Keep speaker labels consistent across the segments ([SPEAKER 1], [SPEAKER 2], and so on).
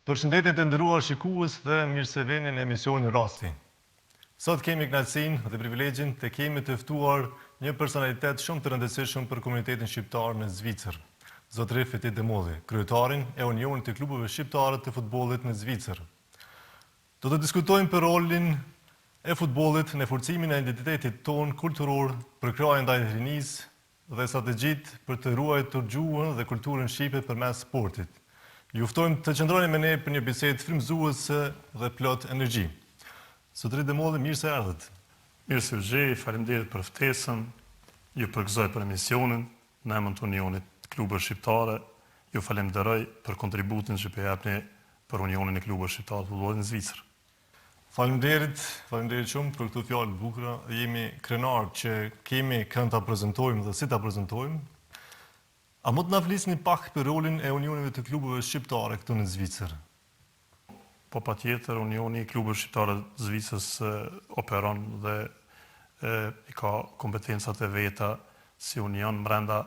[SPEAKER 1] Përshëndetje të nderuar shikues dhe mirë se vini në emisionin Rasti. Sot kemi kënaqësinë dhe privilegjin të kemi të ftuar një personalitet shumë të rëndësishëm për komunitetin shqiptar në Zvicër, Zotri Fethi Demolli, kryetarin e Unionit të klubeve shqiptare të futbollit në Zvicër. Do të diskutojmë për rolin e futbollit në forcimin e identitetit ton kulturor, për krajën ndaj rinisë dhe strategjitë për të ruajtur gjuhën dhe kulturën shqipe përmes sportit. Ju ftojmë të qëndroni me ne për një bisedë frymëzuese dhe plot energji. Zotri Demolli, mirë se erdhët.
[SPEAKER 2] Mirë se u gjej, faleminderit për ftesën, ju përgëzoj për emisionin, në emër të Unionit Klubeve Shqiptare, ju falenderoj për kontributin që po japni për Unionin e Klubeve Shqiptare të futbollit në Zvicër.
[SPEAKER 1] Faleminderit shumë për këto fjalë të bukura. Jemi krenar që kemi kënd ta prezantojmë dhe si ta prezantojmë. A mund të na flisni pak për rolin e Unioneve të klubeve shqiptare këtu në Zvicër?
[SPEAKER 2] Po patjetër, Unioni i Klubeve Shqiptare të Zvicrës operon dhe i ka kompetencat e veta si union brenda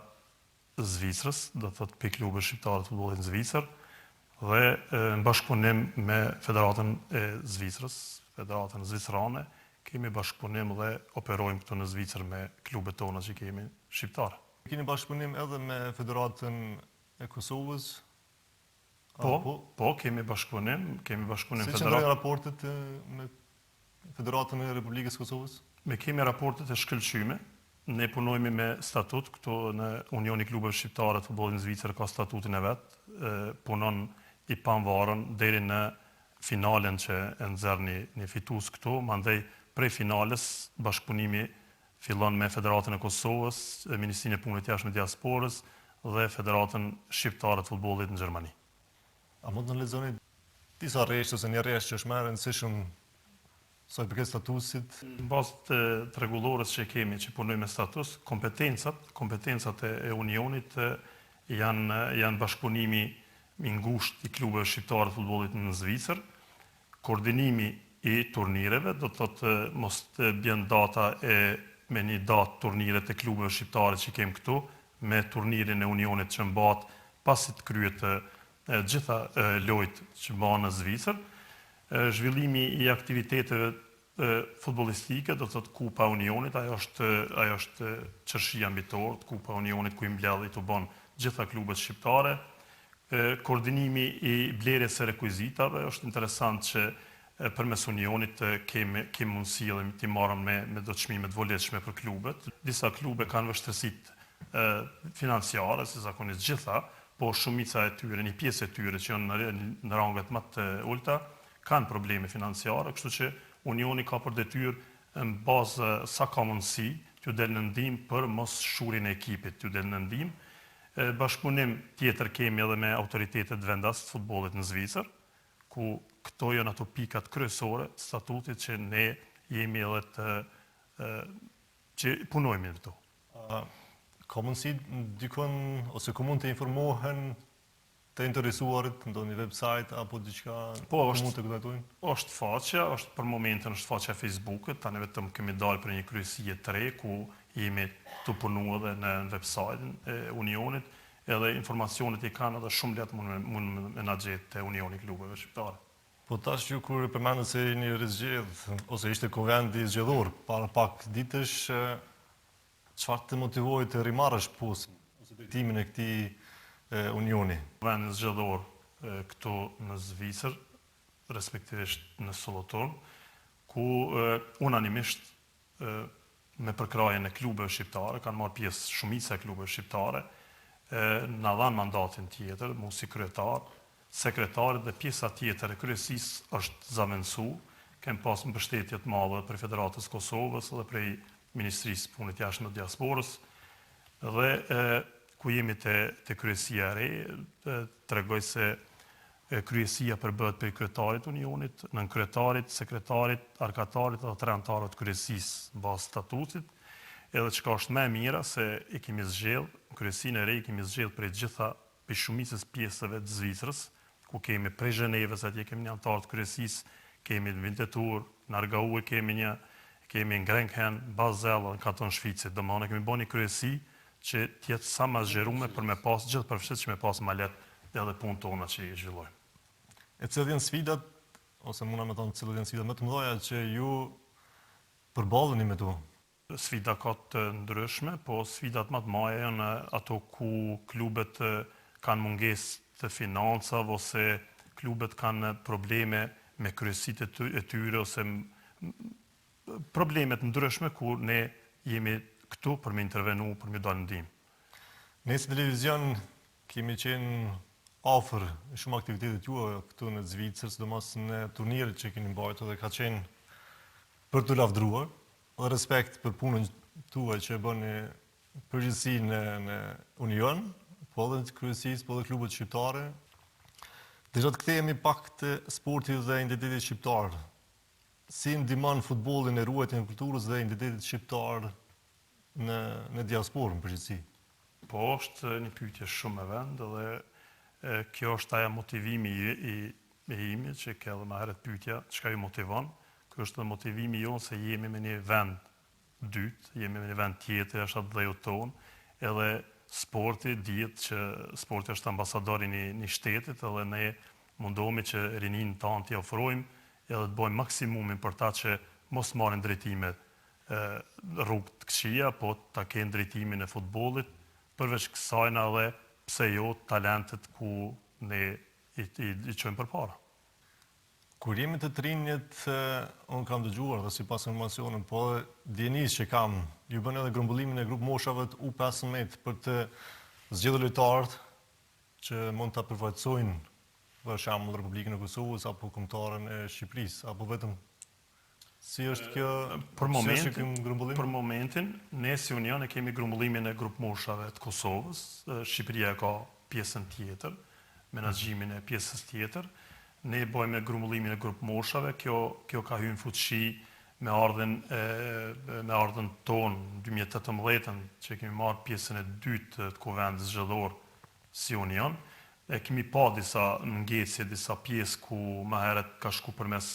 [SPEAKER 2] Zvicrës, do të thotë për klubeve shqiptare të futbollit në Zvicër, dhe në bashkëpunim me Federatën e Zvicrës, Federatën Zvicrane, kemi bashkëpunim dhe operojmë këtu në Zvicër me klubet tona që kemi shqiptare.
[SPEAKER 1] Keni bashkëpunim edhe me Federatën e Kosovës?
[SPEAKER 2] Po, kemi bashkëpunim
[SPEAKER 1] Si qëndrojnë raportet me Federatën e Republikës Kosovës?
[SPEAKER 2] Me kemi raportet e shkëlqyme. Ne punojmë me statut, këtu në Unioni Klubeve Shqiptare të futbollit në Zvicër ka statutin e vet, punon i pavarur deri në finalen që e nxjerr një fitues këtu, mandej prej finales bashkëpunimi fillon me Federatën e Kosovës, Ministrinë e Punëve të Jashtme të Diasporës dhe Federatën Shqiptare të Futbollit në Gjermani.
[SPEAKER 1] A mund të na lexoni disa rresht ose një rresht që është më e rëndësishëm sa i përket statusit?
[SPEAKER 2] Në bazë të rregullores që kemi që punojmë me status, kompetencat e Unionit janë bashkëpunimi i ngushtë i klubeve shqiptare të futbollit në Zvicër, koordinimi i turnireve, do të thotë mos të bjen data me një datë turniret e klubeve shqiptare që kemi këtu, me turnirin e Unionit që mbahet pasi të kryet gjitha lojtë që mbahen në Zvicër, zhvillimi i aktiviteteve futbollistike, do të thotë Kupa e Unionit, ajo është çershia mbitor, Kupa e Unionit ku i mbledh të bën gjitha klubet shqiptare, koordinimi i blerjes së rekuizitave, është interesant që përmes Unionit kemi mundësi dhe të marrëm me do çmime të volitshme për klubet. Disa klube kanë vështirësitë financiare, si zakonisht gjitha, po shumica e tyre, një pjesë e tyre që janë në ranget më të ulta, kanë probleme financiare, kështu që Unioni ka për detyrë në bazë sa ka mundësi t'ju del në ndihmë për mos shurin e ekipit, t'ju del në ndihmë. Bashkëpunim tjetër kemi edhe me autoritetet vendas të futbollit në Zvicër, ku këto janë ato pikat kryesore të statutit që ne jemi edhe që punojmë me këto.
[SPEAKER 1] Ka mundësi dikon ose ku mund të informohen të interesuarit, ndonjë website apo diçka mund të kontaktojnë?
[SPEAKER 2] Është faqja, për momentin është faqja e Facebook-it, tani vetëm kemi dalë për një kryesie të re ku jemi të punu edhe në website-in e Unionit, edhe informacionet i kanë edhe shumë lehtë mund me na gjetë te Unioni i Klubeve Shqiptare.
[SPEAKER 1] Po tash ju kur përmendët se një rizgjedh ose ishte konvendi zgjedhor para pak ditësh, çfarë të motivoi të rimarrësh postën ose drejtimin e këtij Unioni?
[SPEAKER 2] Konvendi zgjedhor këtu në Zvicër, respektivisht në Solothurn, ku unanimisht me përkrajen e klubeve shqiptare, kanë marrë pjesë shumica e klubeve shqiptare, na dhanë mandatin tjetër, mu si kryetar, sekretarit dhe pjesa tjetër e kryesisë është zavendësu, kemë pas mbështetje të madhe për Federatës Kosovës dhe prej Ministrisë Punëve të Jashtme të Diasporës, dhe ku jemi te kryesia e re, tregoj se kryesia përbëhet për kryetarit Unionit, nën kryetarit, sekretarit, arkatarit dhe 3 anëtarët kryesisë bazë statutit, edhe çka është më e mira se i kemi zgjedhë, kryesinë e re i kemi zgjedhë prej gjitha për shumicës pjesëve të Zvicrës, ku kemi prej Zhenevës, atje kemi një anëtar të kryesisë, kemi në Winterthur, në Argau kemi në Grenken, Basel, në kanton Shficit, domethënë kemi bënë një kryesi që tjetë sa më zgjeruar për me pas gjithë përfshirë që me pas më lehtë edhe punë tona që i zhvillojmë.
[SPEAKER 1] E cilët janë sfidat, ose muna me thonë cilët janë sfidat më të mëdha që ju përballeni me to?
[SPEAKER 2] Sfida ka të ndryshme, po sfidat më të mëdha janë ato ku klubet kanë mungesë të financave ose klubet kanë probleme me kryesitë e tyre ose problemet ndryshme ku ne jemi këtu për me intervenu, për me dalë ndihmë.
[SPEAKER 1] Ne si televizion kemi qenë afër shumë aktivitetet juaj këtu në Zvicër, sidomos në turniret që keni mbajtur dhe ka qenë për të lavdruar, dhe respekt për punën tuaj që bëni përgjithësi në Union, po edhe të kryesisë, po edhe klubet shqiptare. Desha të kthehemi pak të sportit dhe identitetit shqiptar. Si ndihmon futbolli në ruajtjen e kulturës dhe identitetit shqiptar në diasporën në përgjithësi?
[SPEAKER 2] Po është një pyetje shumë e vend dhe kjo është ajo motivimi i imi që ke edhe më herët pyetja, çka ju motivon? Ky është edhe motivimi jonë se jemi me një vend dytë, jemi me një vend tjetër jashtë dhëut tonë, edhe sporti dihet që sporti është ambasadori i një shtetit edhe ne mundohemi që rinin tanë t'i ofrojmë edhe të bëjmë maksimumin për ta që mos marrin drejtime rrugë të këqija, po ta kenë drejtimin e futbollit, përveç kësajna edhe pse jo talentet ku ne i çojmë përpara.
[SPEAKER 1] Kur jemi të trinjët, unë kam dëgjuar dhe sipas informacionit, po dijenis që kam, ju bën edhe grumbullimin e grup moshave të U15 për të zgjedhur lojtarët që mund ta përfaqësojnë për shembull Republikën e Kosovës apo kombëtarën e Shqipërisë, apo vetëm si është kjo
[SPEAKER 2] për momentin, ne si Union e kemi grumbullimin e grup moshave të Kosovës, Shqipëria ka pjesën tjetër, menaxhimin e pjesës tjetër. Ne bëjmë grumbullimin e grup moshave, kjo ka hyrë në fuqi me ardhen tonë 2018 që kemi marrë pjesën e dytë të kuvendit zgjedhor si Union. Kemi pa disa mungesje, disa pjesë ku më herët ka shku përmes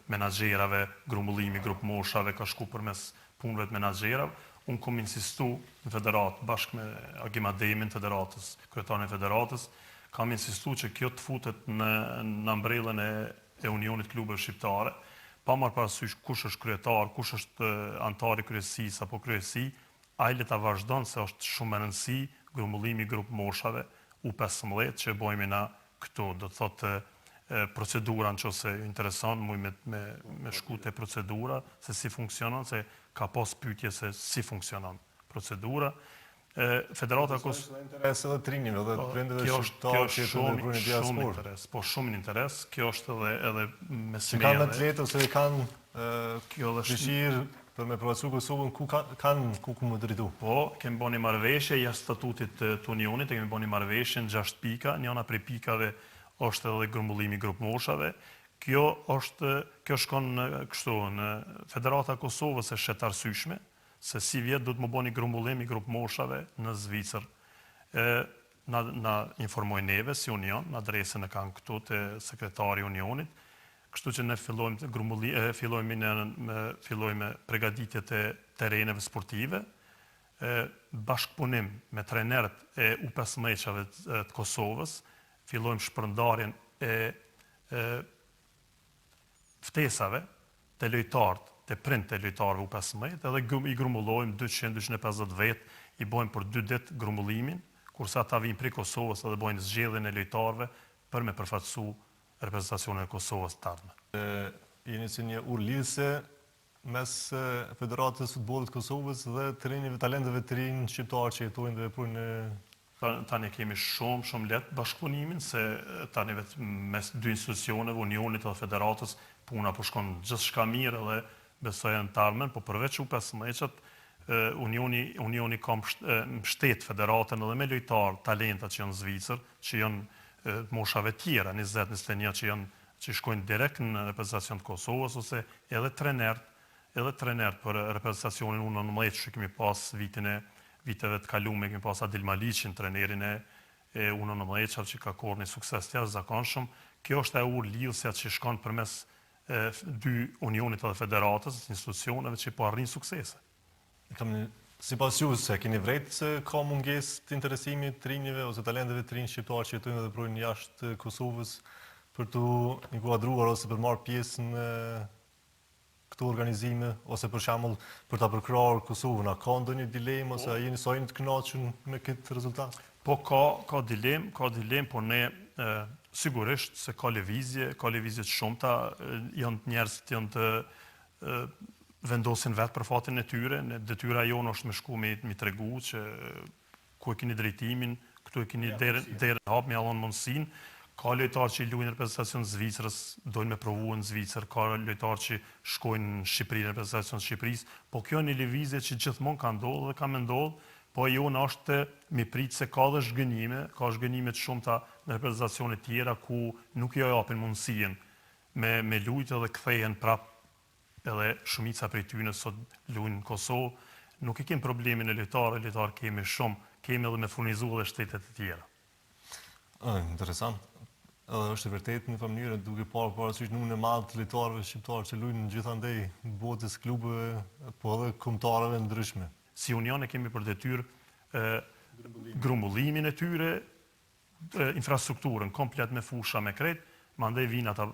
[SPEAKER 2] menaxherave, grumbullimi grup moshave ka shku përmes punëve të menaxherave. Unë kom insistu në federatë bashkë me Agim Ademin, federatës, kryetarin e federatës, kam insistu që kjo të futet në ambrellën e Unionit klubeve shqiptare, pa marrë parasysh kush është kryetar, kush është antari kryesisë apo kryesi, ai le ta vazhdon se është shumë e rëndësi grumbullimi grup moshave U15 që bojmë na këtu, do të thotë procedura nëse ju intereson me shku te procedura se si funksionon, se ka pas pyetje se si funksionon procedura. Federata
[SPEAKER 1] Kosovës interes edhe trinjeve dhe prindërve shqiptarë që jetojnë në brenda diasporë.
[SPEAKER 2] Po shumë interes, kjo është edhe me
[SPEAKER 1] smejë. Që kanë atletë ose kanë dëshirë për me përfaqësu Kosovën, ku më drejtu?
[SPEAKER 2] Po, kemi bënë marrëveshje jashtë statutit të Unionit, kemi bënë marrëveshje në 6 pika, njëna prej pikave është edhe grumbullimi grup moshave. Kjo shkon kështu në Federata Kosovës e shetarsyshme, se si vjetë do të më bëni grumbullim i grup moshave në Zvicër. Na informoj neve si Union, në adresën e kanë këtu të sekretari Unionit, kështu që ne fillojme pregaditjet e tereneve sportive, bashkëpunim me trenerët e U15-qave të Kosovës, fillojmë shpërndarjen e ftesave të lojtarët, të prind të lojtarëve U15, edhe i grumbullojmë 200-250 vetë, i bojmë për 2 ditë grumbullimin, kurse ata vinë prej Kosovës edhe bojnë zgjedhjen e lojtarëve për me përfaqësu reprezentacionin e Kosovës të ardhme.
[SPEAKER 1] Jeni si një urlidhëse mes Federatës Futbollit Kosovës dhe talenteve të rinj shqiptarë që jetojnë dhe veprojnë në
[SPEAKER 2] tani kemi shumë lehtë bashkëpunimin, se tani mes dy institucioneve, Unionit dhe Federatës, puna po shkon gjithçka mirë dhe besoj në të ardhmen, po përveç U15-qat, Unioni ka mbështet Federatën edhe me lojtarë, talenta që janë Zvicër, që janë moshave tjera, 20-21 që shkojnë direkt në reprezentacion të Kosovës, ose edhe trenerët për reprezentacionin U19 që kemi pas viteve të kalume, kemi pas Adil Maliqin, trenerin e U19 që ka korë një sukses të jashtëzakonshëm. Kjo është e lidhësja që shkon përmes dy Unionit dhe Federatës, institucioneve që po arrin suksese.
[SPEAKER 1] Sipas jush, se keni vrejtë se ka mungesë të interesimit të rinjve ose talenteve të rinj shqiptarë që jetojnë dhe veprojnë jashtë Kosovës për të inkuadruar ose për marrë pjesë në këto organizime, ose për shembull për ta përkrahur Kosovën, a ka ndonjë dilemë ose a jeni të kënaqur me këtë rezultat?
[SPEAKER 2] Po ka dilem, po ne sigurisht se ka lëvizje të shumta, janë njerëz që janë të vendosin vetë për fatin e tyre, detyra jonë është me shku me tregu që ku e keni drejtimin, këtu e keni derën hap me allon mundësin. Ka lojtarë që i luajnë në reprezentacion Zvicrës, dojnë me provu në Zvicër, ka lojtarë që shkojnë në Shqipëri, në reprezentacion Shqipërisë, po kjo një lëvizje që gjithmonë ka ndodhur dhe ka me ndodhur, po jona është mi pritë se ka dhe shgënime të shumta në reprezentacione tjera ku nuk jo japin mundësien me lujtë dhe kthehen prap edhe shumica prej tyre sot luajnë në Kosovë. Nuk e kemi problemin e lojtarë kemi shumë, kemi edhe me furnizu dhe shtetet e tjera.
[SPEAKER 1] Interesant. Edhe është e vërtet në mënyrë duke parë parasysh numrin e madh të lojtarëve shqiptarë që luajnë gjithandej botës klubeve, po edhe kombëtarëve ndryshme.
[SPEAKER 2] Si Union e kemi për detyrë grumbullimin e tyre, infrastrukturën komplet me fusha me krejt, mandej vinë ata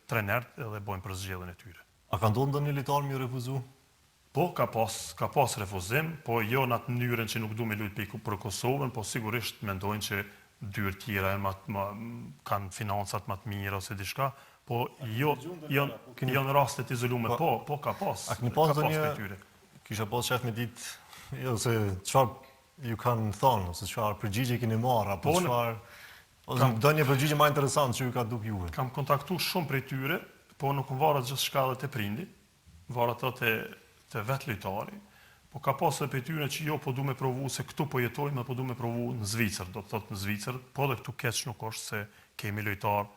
[SPEAKER 2] trenerët edhe bojnë për zgjedhjen e tyre.
[SPEAKER 1] A ka ndodhur ndonjë lojtar më refuzu?
[SPEAKER 2] Po ka pas refuzim, po jo në atë mënyrën që nuk du me luajtë për Kosovën, po sigurisht mendojnë që dyrë tjera kanë financat më të mira ose diçka, po jo janë rastet izolume, po ka pas.
[SPEAKER 1] A keni pas ndonjë? Kisha pas shef me ditë ose çfarë ju kanë thonë ose çfarë përgjigje keni marrë apo çfarë ose ndonjë përgjigje më interesant që ju ka duk juve?
[SPEAKER 2] Kam kontaktuar shumë prej tyre, po nuk më varet gjithçka edhe te prindi, varet ato te vetë lojtari. Po ka pasë për tyre që jo po du me provu se këtu po jetojmë, po du me provu në Zvicër, do të thotë në Zvicër, po dhe këtu keq nuk është se kemi lojtarë,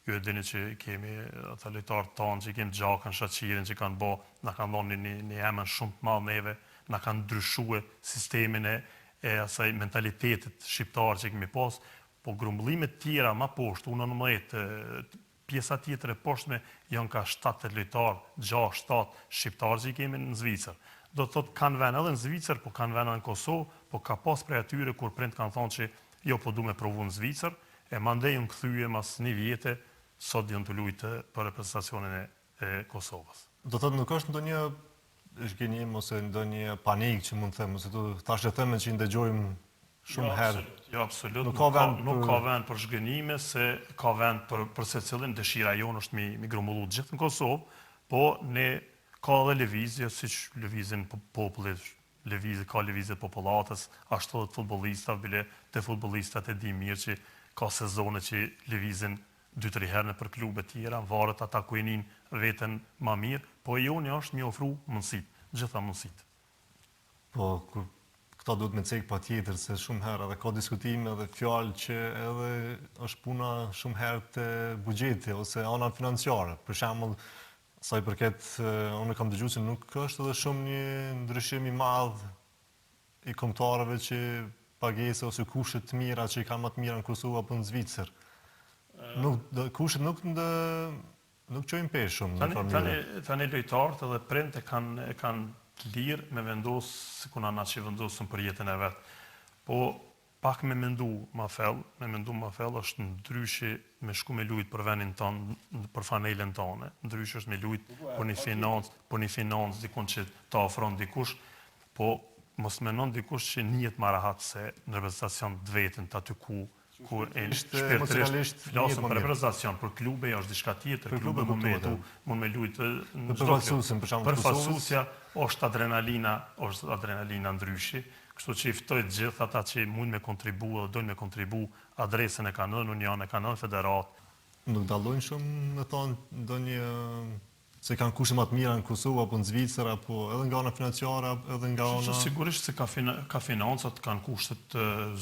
[SPEAKER 2] ju e dini që kemi ata lojtarë tanë, që kemi Gjakën, Shaqirin, që kanë bo, na kanë dhonë një emën shumë të madh neve, na kanë ndryshue sistemin e asaj mentalitetit shqiptar që kemi pas, po grumbullimet tjera ma poshtë, unë në mëjtë, pjesa tjetër e poshtme janë ka 7 lojtarë, 6-7 shqiptarë që kemi në Zvicër. Do të thotë kanë vend edhe në Zvicër, po kanë vend edhe në Kosovë, po ka pas prej atyre kur prind kanë thonë që jo po du me provu në Zvicër, e mandej unë kthye mas një vjete, sot janë të luajtë për reprezentacionin e Kosovës.
[SPEAKER 1] Do të thotë nuk është ndonjë zhgënjim ose ndonjë panik që mund të them, ose tash e them që i ndëgjojmë shumë herë.
[SPEAKER 2] Jo, absolut.
[SPEAKER 1] Nuk
[SPEAKER 2] ka vend për zhgënjime, se ka vend për secilin, dëshira jonë është mi grumbullu gjithë në Kosovë, po ne ka edhe lëvizje, siç lëvizjen popullit, ka lëvizje popullatës, ashtu edhe futbollista, bile te futbollistat e di mirë që ka sezone që lëvizjen 2-3 herë për klube tjera, varet ata ku jinin veten më mirë, po joni është mi ofru mundësit, gjitha mundësit.
[SPEAKER 1] Po, këta duhet me cek pa tjetër, se shumë herë edhe ka diskutime edhe fjalë që edhe është puna shumë herë të buxheti ose ana financiare. Për shembull, sa i përket, unë kam dëgjuar se nuk është edhe shumë një ndryshim i madh i kombëtarëve që pagesa ose kushtet të mira që i kanë më të mira në Kosovë apo në Zvicër. Kushtet nuk çojnë pesh shumë.
[SPEAKER 2] Tani lojtarët edhe prindët e kanë të lirë me vendos se kuna na që vendosën për jetën e vet. Po pak me mendu ma fell është ndryshe me shku me lujt për vendin tonë, për fanelen tonë. Ndryshe është me lujt për një financë dikun që ta ofron dikush, po mos menon dikush që njihet më rahat se në reprezentacion të vetën të aty kur e shpirtërisht flasëm për reprezentacion, për klube është diçka tjetër, klube mund me lujt për fasusja, është adrenalina ndryshi. Kështu që i ftoj të gjithë ata që mund me kontribu dhe dojnë me kontribu, adresën e kanë në Union, e kanë në Federat.
[SPEAKER 1] Nuk dallojnë shumë me thonë ndonjë se kanë kushte më të mira në Kosovë apo në Zvicër apo edhe nga ana financiare edhe nga ana.
[SPEAKER 2] Sigurisht se ka financat, kanë kushtet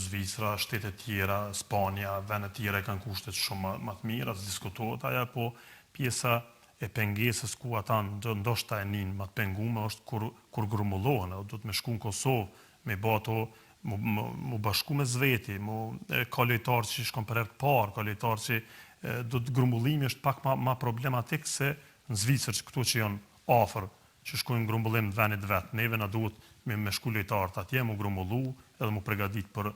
[SPEAKER 2] Zvicra, shtetet tjera, Spanja, vende tjera kanë kushtet shumë më të mira, diskutohet ajo, po pjesa e pengesës ku ata ndoshta e nin më të pengume është kur grumbullohen, do të me shku në Kosovë, me bë ato, mu bashku me zveti, ka lojtarë që shkon për herë parë, ka lojtarë që do të grumbullimi është pak ma problematik se në Zvicër që këtu që janë afër, që shkojnë grumbullim në venit vetë. Neve na duhet me shku lojtarët atje, mu grumbullu edhe mu pregadit për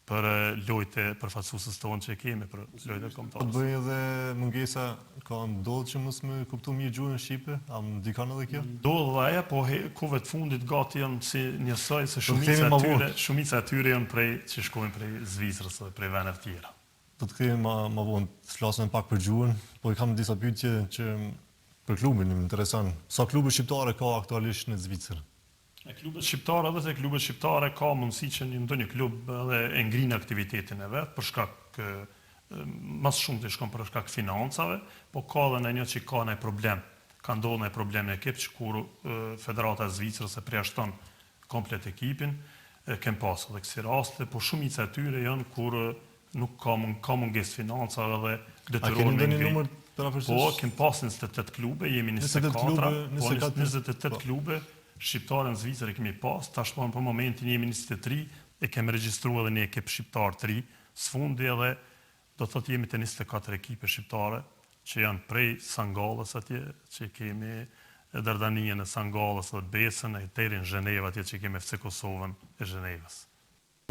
[SPEAKER 2] për lojtë e përfaqësuesës tonë që kemi për lojtë
[SPEAKER 1] Po
[SPEAKER 2] kombëtare.
[SPEAKER 1] të bëjë edhe mungesa, ka ndodhë që mos me kuptu mirë gjuhën shqipe, a më ndikon edhe kjo?
[SPEAKER 2] Ndodh dhe aja, po kohëve të fundit gati janë si njësoj se
[SPEAKER 1] themi ma vonë.
[SPEAKER 2] shumica e tyre janë prej që shkojnë prej Zvicrës dhe prej vendeve të tjera.
[SPEAKER 1] Do të kemi ma vonë të flasëm pak për gjuhën, po i kam disa pyetje që për klubin më intereson. Sa klube shqiptare ka aktualisht në Zvicër?
[SPEAKER 2] E klubet shqiptare edhe se klubet shqiptare ka mundësi që ndonjë klub edhe e ngrin aktivitetin e vet për shkak mas shumë të shkon për shkak financave, po ka edhe në një që ka një problem. Ka ndodhur një problem në ekip që kur Federata e Zvicrës e përjashton komplet ekipin, kem pasur edhe kësi raste, po shumica e tyre janë kur nuk ka mungesë financave dhe
[SPEAKER 1] A keni
[SPEAKER 2] detyrohen me
[SPEAKER 1] ndonjë
[SPEAKER 2] ngritë.
[SPEAKER 1] numër për
[SPEAKER 2] Po,
[SPEAKER 1] afërsisht?
[SPEAKER 2] kem pas 28 klube, jemi
[SPEAKER 1] 28
[SPEAKER 2] 24,
[SPEAKER 1] klube,
[SPEAKER 2] po
[SPEAKER 1] 24
[SPEAKER 2] 28 klube shqiptare në Zvicër e kemi pas, tashmë për momentin jemi 23, e kemi regjistruar edhe një ekip shqiptar 3, sfundi edhe do thotë jemi të 24 ekipe shqiptare që janë prej Sangallës atje, që kemi Dardanien e Sangallës dhe Besën, e deri në Zhenevë atje që kemi FC Kosovën e Zhenevës.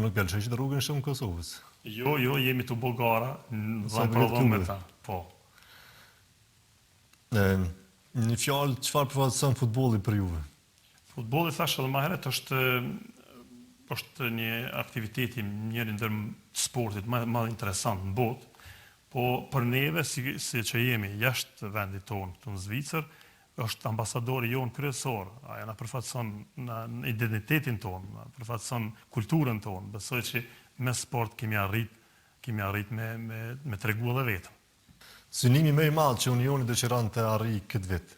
[SPEAKER 1] Nuk galëshë të rrugën shumë Kosovës.
[SPEAKER 2] Jo, të Bulgara,
[SPEAKER 1] Sa
[SPEAKER 2] dhamë prodhon me
[SPEAKER 1] klube?
[SPEAKER 2] ta, po.
[SPEAKER 1] Një fjalë, çfarë përfaqëson futbolli për juve?
[SPEAKER 2] Futbolli thash edhe më herët është një aktiviteti njëri ndër sportit më interesant në botë, po për neve si që jemi jashtë vendit tonë të në Zvicër, është ambasadori jonë kryesor, aja na përfaqëson në identitetin tonë, na përfaqëson kulturën tonë, besoj që me sport kemi arrit me tregu edhe vetëm.
[SPEAKER 1] Synimi më i madh që Unioni dëshiron të arrijë këtë vit.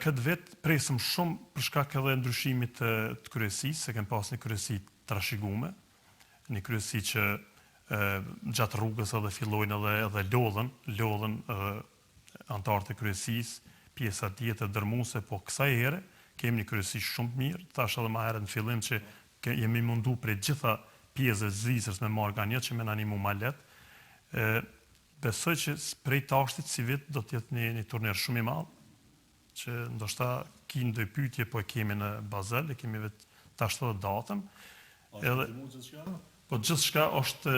[SPEAKER 2] Këtë vit presëm shumë për shkak edhe ndryshimit të kryesisë, se kem pas një kryesi trashëgume, një kryesi që gjatë rrugës edhe fillojnë edhe lodhen antarët e kryesisë, pjesa tjetër dërmuese, po kësaj here kemi një kryesi shumë mirë, thash edhe më herët në fillim që jemi mundu prej gjitha pjesëve të Zvicrës me marrë nga një që me na nimu ma lehtë. Besoj që prej tashtit si vit do të jetë një turner shumë i madh, që ndoshta ki ndoj pyetje po e kemi në Bazel, e kemi vetë tash edhe datën. Po gjithçka është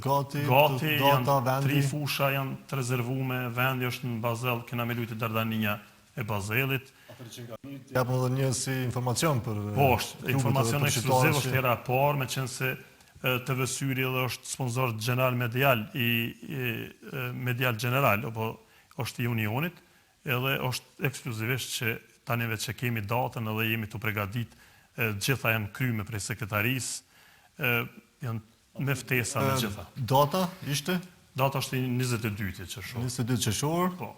[SPEAKER 1] Gati,
[SPEAKER 2] janë
[SPEAKER 1] data, vendi.
[SPEAKER 2] 3 fusha janë të rezervuar, vendi është në Bazel, kena me luajtë Dardania e Bazelit.
[SPEAKER 1] Japëm edhe një si informacion për
[SPEAKER 2] Po, është informacion
[SPEAKER 1] klubet edhe për
[SPEAKER 2] ekskluziv
[SPEAKER 1] qytetarët
[SPEAKER 2] është
[SPEAKER 1] që-
[SPEAKER 2] hera e parë, me qenë se TV Syri edhe është sponsor general medial medial general, apo është i Unionit, edhe është ekskluzivisht që tani vetë që kemi datën edhe jemi të përgatit, gjitha janë kryme prej sekretarisë, janë me ftesa me gjitha.
[SPEAKER 1] Data ishte
[SPEAKER 2] Data është i 22 që shumë.
[SPEAKER 1] 22 qershor,
[SPEAKER 2] Po.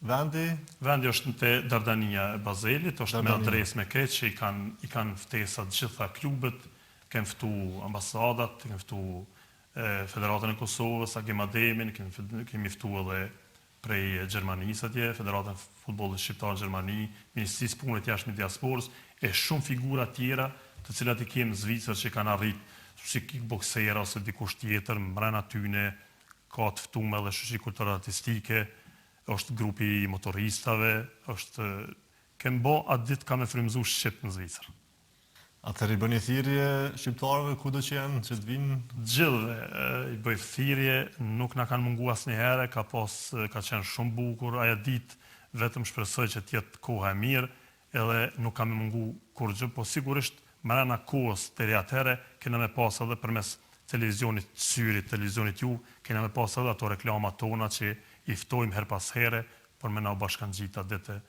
[SPEAKER 1] vendi
[SPEAKER 2] Vendi është në te Dardania e Bazelit, është me
[SPEAKER 1] Dardania.
[SPEAKER 2] adresë me këtë që i kanë ftesat gjitha klubet, kemë ftu ambasadat, kemë ftu Federatën e Kosovës, Agim Ademin, kemi ftu edhe prej Gjermanisë atje, Federatën e Futbollit Shqiptar Gjermani, Ministrisë Punët Jashtme Diasporës, e shumë figura tjera të cilat i kemë në Zvicër që kanë arrit, si kickboksera ose dikush tjetër, mbrana tyne, ka të ftume edhe shoqëri kulturore artistike, është grupi i motoristave, kemë bo atë ditë ka me frymëzu Shqip në Zvicër.
[SPEAKER 1] atëherë i bëni thirrje shqiptarëve kudo që janë që të vinë.
[SPEAKER 2] Gjithve i bëj thirrje, nuk na kanë mungu asnjëherë, ka qenë shumë bukur ajo ditë, vetëm shpresoj që të jetë koha e mirë, edhe nuk kam mungu kur gjë, po sigurisht mbrana kohës deri atëherë kena me pas edhe përmes televizionit Syrit, televizionit ju, kena me pas edhe ato reklamat tona që i ftojmë her pas here, për me na u bashkangjit atë ditë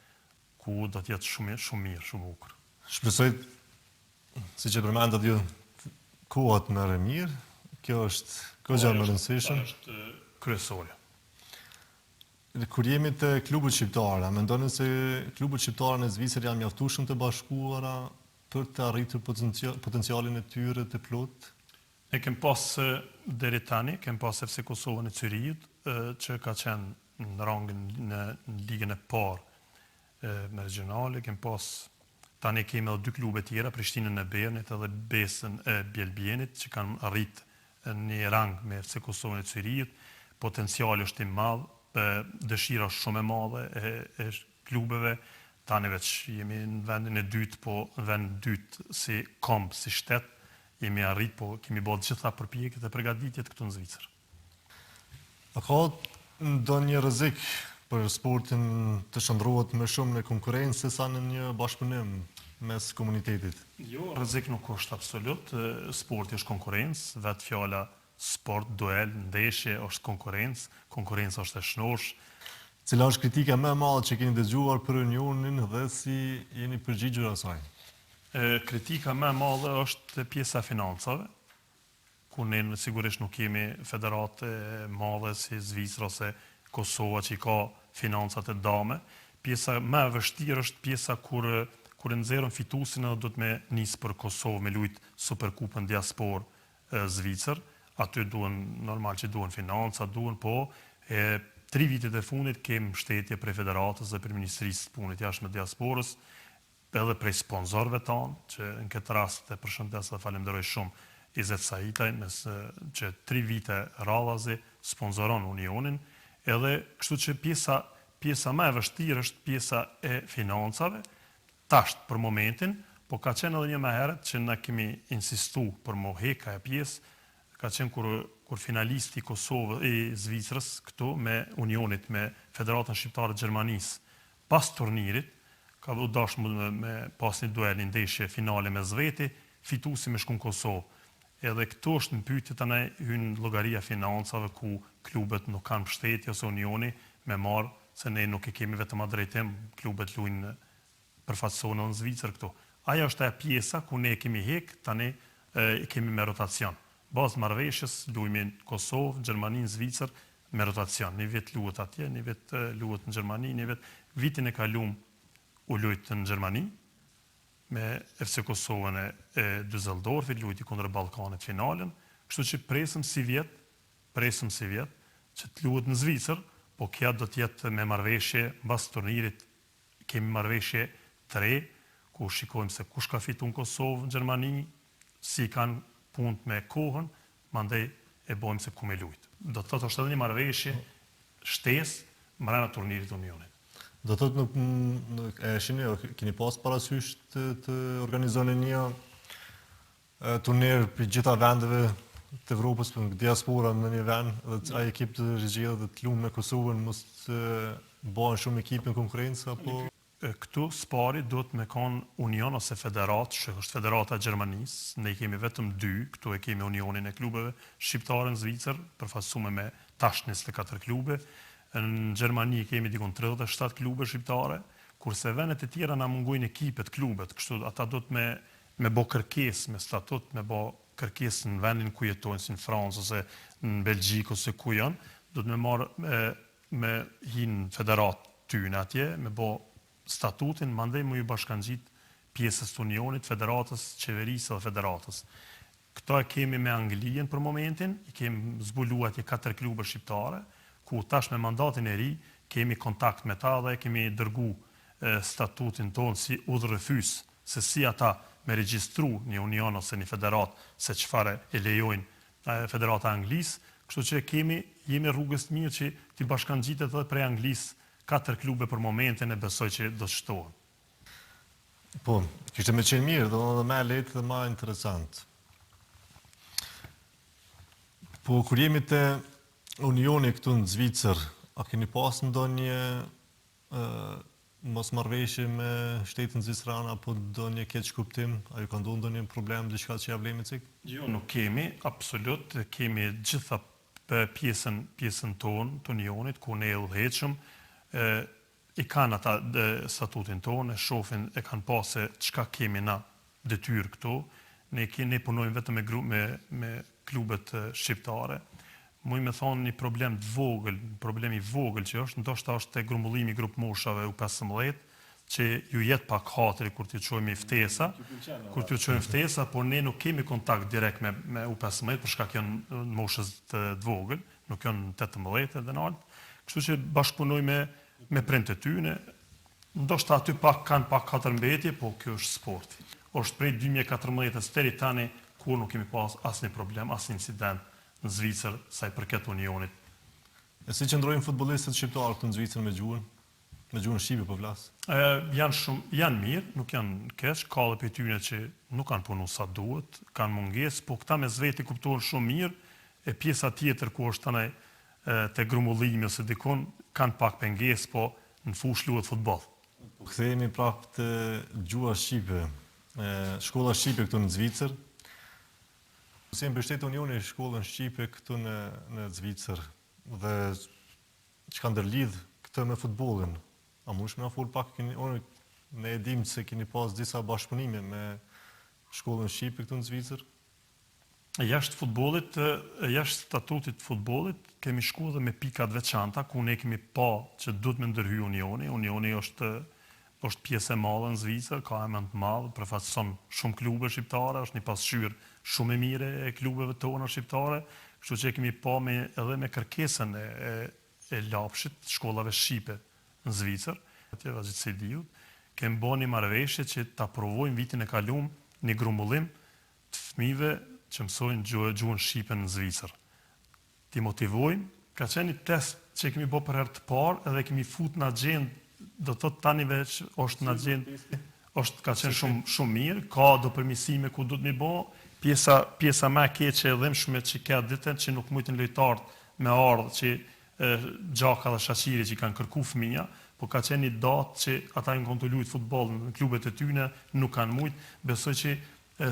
[SPEAKER 2] ku do të jetë shumë mirë, shumë bukur.
[SPEAKER 1] Shpresoj, si që përmendat ju, kohat më e mirë, kjo është këgja më rëndësishme.
[SPEAKER 2] Është kryesorja.
[SPEAKER 1] Kur jemi të klubet shqiptare, a mendoni se klubet shqiptare në Zvicër janë mjaftueshëm të bashkuara për të arritur potencialin e tyre të plot?
[SPEAKER 2] Ne kem pas deri tani, kem pas FC Kosovën e Cyriut, që ka qenë në rangën në ligën e parë me regionale, kem pas tani kemi edhe 2 klube tjera, Prishtinën e Bernit edhe Besën e Bjelbjenit, që kanë arrit një rang me FC Kosovën e Cyriut, potenciali është i madh, dëshira është shumë e madhe e klubeve, tani veç jemi në vendin e dytë, po në vendin e dytë si komb, si shtet, jemi arrit, po kemi bërë gjitha përpjekjet e përgatitjet këtu në Zvicër.
[SPEAKER 1] A ka ndonjë rrezik për sportin të shndrohet më shumë në konkurrencë se sa në një bashkëpunim mes komunitetit?
[SPEAKER 2] Jo, rrezik nuk është absolut. Sporti është konkurrencë, vetë fjala sport, duel, ndeshje është konkurrencë, konkurrenca është e shnosh.
[SPEAKER 1] Cila është kritika më e madhe që keni dëgjuar për Unionin dhe si jeni përgjigjur asaj?
[SPEAKER 2] Kritika më e madhe është pjesa e financave, ku ne sigurisht nuk kemi federate madhe si Zvicra ose Kosova që i ka financat e dame. Pjesa më e vështirë është pjesa kur nxjerrën fituesin edhe do të me nisë për Kosovë me lujt Superkupën diaspor Zvicër. Aty normal që duhen financa, po 3 vitet e fundit kem mbështetje prej federatës dhe për Ministrisë të Punës jashtme diasporës, edhe prej sponsorëve tanë, që në këtë rast e përshëndes dhe falenderoj shumë Izet Saitaj, që 3 vite radhazi sponsoron Unionin, edhe kështu që pjesa më e vështirë është pjesa e financave, tasht për momentin, po ka qenë edhe një më herët që na kemi insistu për mo heka e pjesë, ka qenë kur finalisti i Kosovë i Zvicrës këtu me Unionit, me Federatën Shqiptare të Gjermanisë, pas turnirit, ka u dash me pas një duel, një ndeshje finale me Zveti, fituesi me shkon Kosovë. Edhe këtu është në pyetje tani hyn llogaria financave ku klubet nuk kanë mbështetje ose Unioni me marr, se ne nuk e kemi vetëm atë drejtim, klubet luajnë përfaqësohen në Zvicër këtu. Ajo është e pjesa ku ne kemi hek, tani kemi me rotacion. Bazë marrëveshjes luajmë në Kosovë, Gjermani, Zvicër me rotacion. Një vit luhet atje, një vit luhet në Gjermani, një vit vitin e kaluam u luajt në Gjermani me FC Kosovën e Düsseldorfit, luajti kundër Ballkanit finalen, kështu që presëm si vjet që të luhet në Zvicër, po kjo do të jetë me marrëveshje mbas turnirit. Kemi marrëveshje 3 ku shikojmë se kush ka fituar në Kosovë, në Gjermani, si kanë punë me kohën, mandej e bojmë se ku me lujt. Do të thotë është edhe një marrëveshje shtesë mbrana turnirit të Unionit.
[SPEAKER 1] Do të thotë nuk e shihni, keni pas parasysh të organizoni një turnir për gjitha vendeve të Evropës, për diaspora në një vend, dhe ai ekip të rizgjedhë dhe të luajë me Kosovën, mos të bëhen shumë ekip në konkurrencë apo
[SPEAKER 2] këtu spari duhet me kanë Union ose federat, që është Federata e Gjermanisë. Ne kemi vetëm 2, këtu e kemi Unionin e klubeve shqiptare në Zvicër, përfaqësuar me tash 24 klube. Në Gjermani kemi dikon 37 klube shqiptare, kurse vendet e tjera na mungojnë ekipet, klubet, kështu ata duhet me bë kërkesë, me statut, me bë kërkesë në vendin ku jetojnë, si në Francë ose në Belgjik ose ku janë, duhet me marrë me hinë federat tyne atje, me bë statutin, mandej mu ju bashkangjit pjesës të Unionit, federatës, qeverisë dhe federatës. Këto e kemi me Anglien për momentin, i kemi zbuluar atje 4 klube shqiptare, ku tash me mandatin e ri, kemi kontakt me ta dhe kemi dërgu statutin tonë si udhërrefys, se si ata me regjistru një Union ose një federat, se çfarë e lejojnë federata Anglisë, kështu që jemi rrugës mirë që t'i bashkangjitet edhe prej Anglisë 4 klube për momentin, e besoj që do të shtohen.
[SPEAKER 1] Po, kishte me qenë mirë, do edhe më lehtë dhe më interesant. Po, kur jemi te Unioni këtu në Zvicër, a keni pas ndonjë mosmarrëveshje me shtetin zvicran apo ndonjë keq kuptim? A ju ka ndodhur ndonjë problem, diçka që ja vlemi cik?
[SPEAKER 2] Jo, nuk kemi, absolut, kemi gjitha pjesën tonë të Unionit, ku ne udhëheqëm, i kanë ata statutin tonë, e shohin, e kanë pasë çka kemi na detyrë këtu. Ne punojmë vetëm me klubet shqiptare. Muj me thonë një problem i vogël që është, ndoshta është te grumbullimi i grup moshave U15, që ju jetë pak hatri kur t'ju çojmë i ftesa, por ne nuk kemi kontakt direkt me U15, për shkak janë në moshës të vogël, nuk janë 18 edhe në alt. Kështu që bashkëpunojmë me prindët e tyre. Ndoshta aty kanë pak katërmbetje, po kjo është sporti. Është prej 2014 deri tani kur nuk kemi pas asnjë problem, asnjë incident në Zvicër sa i përket Unionit.
[SPEAKER 1] E si qëndrojnë futbollistët shqiptarë këtu në Zvicër me gjuhën? Me gjuhën shqipe po flas.
[SPEAKER 2] Janë mirë, nuk janë keq, ka edhe për tyne që nuk kanë punu sa duhet, kanë mungesë, po këta me zveti kuptohen shumë mirë, e pjesa tjetër ku është tanaj te grumullimi ose dikun, kanë pak pengesë, po në fush luhet futboll.
[SPEAKER 1] Kthehemi prapë te gjuha shqipe. Shkolla shqipe këtu në Zvicër. Si mbështet Unioni shkollën shqipe këtu në Zvicër dhe çka ndërlidh këtë me futbollin? A mundesh më na fol pak, ne e dim se keni pas disa bashkëpunime me shkollën shqipe këtu në Zvicër?
[SPEAKER 2] Jashtë futbollit, jashtë statutit futbollit, kemi shku edhe me pikat veçanta, ku ne kemi pa që duhet me ndërhy Unioni. Unioni është pjesë e madhe në Zvicër, ka emën të madh, përfaqëson shumë klube shqiptare, është një pasqyrë shumë e mire e klubeve tona shqiptare, kështu që kemi pa edhe me kërkesën e lapshit, shkollave shqipe në Zvicër, atje vazhdimsi i diut, kemi bën një marrëveshje që ta provojmë vitin e kaluar një grumbullim të fëmijëve që mësojnë gjuhën shqipe në Zvicër. Ti motivojmë, ka qenë një test që kemi bërë për herë të parë edhe kemi fut në agjendë, do të thotë tani veç është në agjendë, ka qenë shumë mirë, ka do përmirësime ku do të mi bë, pjesa më e keqe e dhëmshme që ka ditën që nuk mujtin lojtarët me ardhë që gjaka dhe shaqiri që kanë kërku fëmija, po ka qenë një datë që ata në kontu lujt futbol në klubet e tyne, nuk kanë mujt, besoj që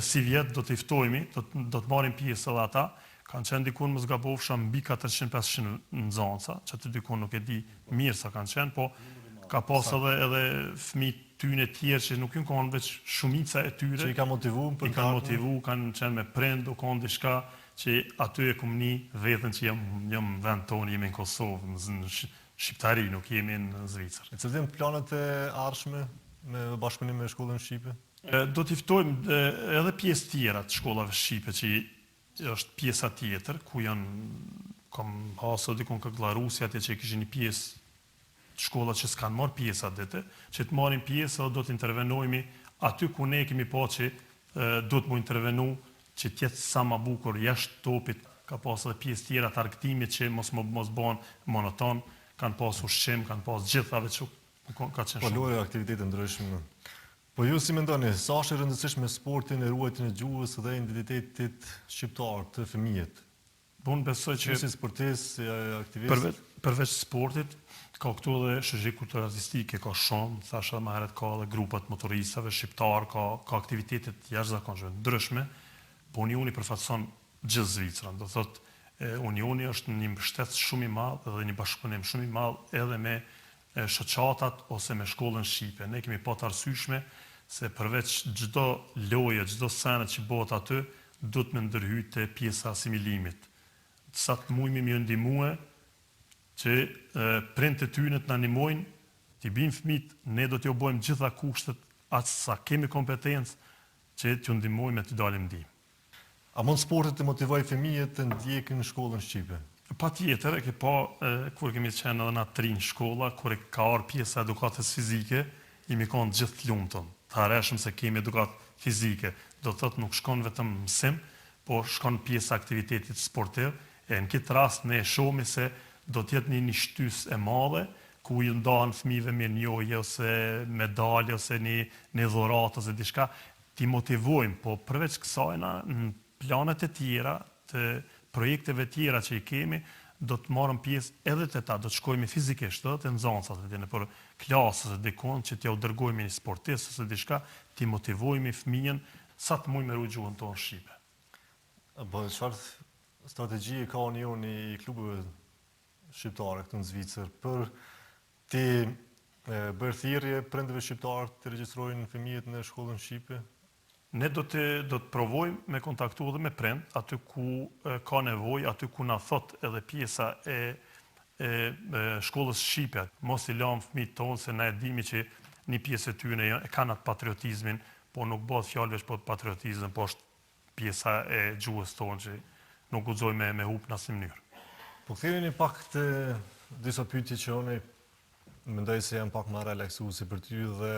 [SPEAKER 2] si vjetë do të iftojmi, do të marim pjesë edhe ata, kanë qenë dikun më zgabofsha mbi 400-500 nxënësa, që aty dikun nuk e di mirë sa kanë qenë, po ka pas edhe fëmijë tyne tjerë që nuk kanë veç shumica e tyre.
[SPEAKER 1] Që i ka motivu për
[SPEAKER 2] i kanë motivu, kanë qenë me prend, u kanë diçka që aty e kumni vetën që jam vend tonë, jemi në Kosovë, në Shqiptari, nuk jemi në Zvicër.
[SPEAKER 1] E cilë planet e ardhshme me bashkëpunim me shkollën shqipe?
[SPEAKER 2] Do t'i ftojmë edhe pjesë tjera të shkollave shqipe që është pjesa tjetër, ku kam hasë dikon Këgllarusi atje që kishin një pjesë shkolla që s'kanë marrë pjesë atë dite, që të marrin pjesë dhe do të intervenojmi aty ku ne kemi pa që do të mu intervenu që tjetë sa ma bukur jashtë topit, ka pas edhe pjesë tjera të argëtimit që mos ban monoton, kanë pas ushqim, kanë pas gjithave që ka qenë shumë.
[SPEAKER 1] Po loje aktivitete ndryshme. Po ju si mendoni, sa është e rëndësishme sportin e ruajtjen e gjuhës dhe identitetit shqiptar të fëmijët?
[SPEAKER 2] Unë besoj që
[SPEAKER 1] si sportist, si aktivist,
[SPEAKER 2] përveç sportit, ka këtu edhe shëzhik kulturartistike, ka shumë, thasha më herët ka edhe grupat motoristave shqiptar, ka aktivitetet jashtëzakonshme ndryshme, po Unioni përfaqëson gjithë Zvicrën. Do thotë Unioni është një mbështetës shumë i madh dhe një bashkëpunim shumë i madh edhe me shoqatat ose me shkollën shqipe. Ne kemi pa të arsyeshme se përveç çdo loje, çdo sene që bëhet aty, duhet me ndërhyjë pjesa asimilimit. Sa të mujmë më ndihmue që prindët e tyre të na ndihmojnë, t'i bijnë fëmijët, ne do t'ju bëjmë gjitha kushtet, atë sa kemi kompetencë që t'ju ndihmojmë e t'i dalim ndihmë.
[SPEAKER 1] A mund sportet të motivojë fëmijët të ndjekin shkollën shqipe?
[SPEAKER 2] Patjetër, e ke pa kur kemi qenë edhe na trin shkolla, kur ka ardhur pjesa edukatës fizike, jemi kanë gjithë të lumtur. Të harreshëm se kemi edukatë fizike, do të thotë nuk shkon vetëm mësim, po shkon pjesa aktivitetit sportiv, e në këtë rast ne shohim se do të jetë një shtys e madhe ku i ndahen fëmijëve me njohje ose medalje ose një dhuratë ose diçka, ti motivojmë, po përveç kësaj në planet e tjera të projekteve tjera që i kemi, do të marrëm pjesë edhe të ta, do të shkojmë fizikisht, do të nxënësat në për klasë ose dikon që t'ja u dërgojmë një sportist ose diçka, ti motivojmë fëmijën sa të mujë me ruaj gjuhën tonë shqipe.
[SPEAKER 1] Po çfarë strategji ka Unioni i klubeve shqiptare këtu në Zvicër për të bërë thirrje prindëve shqiptar të regjistrojnë fëmijët në shkollën shqipe?
[SPEAKER 2] Ne do të provojmë me kontaktu edhe me prind, aty ku ka nevojë, aty ku na thot edhe pjesa e shkollës shqipe. Mos i lëm fëmijët tonë se na e dimi që një pjesë e tyre e kanë atë patriotizmin, po nuk bëhet fjalë veç për patriotizëm, po është pjesa e gjuhës tonë që nuk guxojmë me hub në asnjë mënyrë.
[SPEAKER 1] Po kthehemi pak të disa pyetje që unë mendoj se janë pak më relaksuese për ty dhe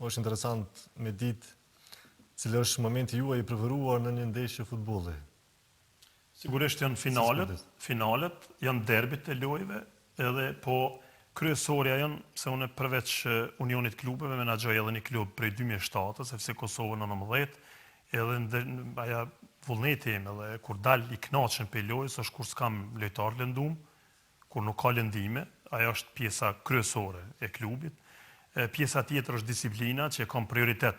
[SPEAKER 1] është interesant me ditë cili është momenti juaj i preferuar në një ndeshje futbolli.
[SPEAKER 2] Sigurisht janë finalet, janë derbit e lojëve, edhe po kryesorja janë se unë përveç Unionit klubeve menaxhoj edhe një klub prej 2007, FC Kosovë 19, edhe aja vullneti im edhe kur dal i kënaqen pe lojës është kur s'kam lojtar lëndum, kur nuk ka lëndime, ajo është pjesa kryesore e klubit. Pjesa tjetër është disiplina që kam prioritet,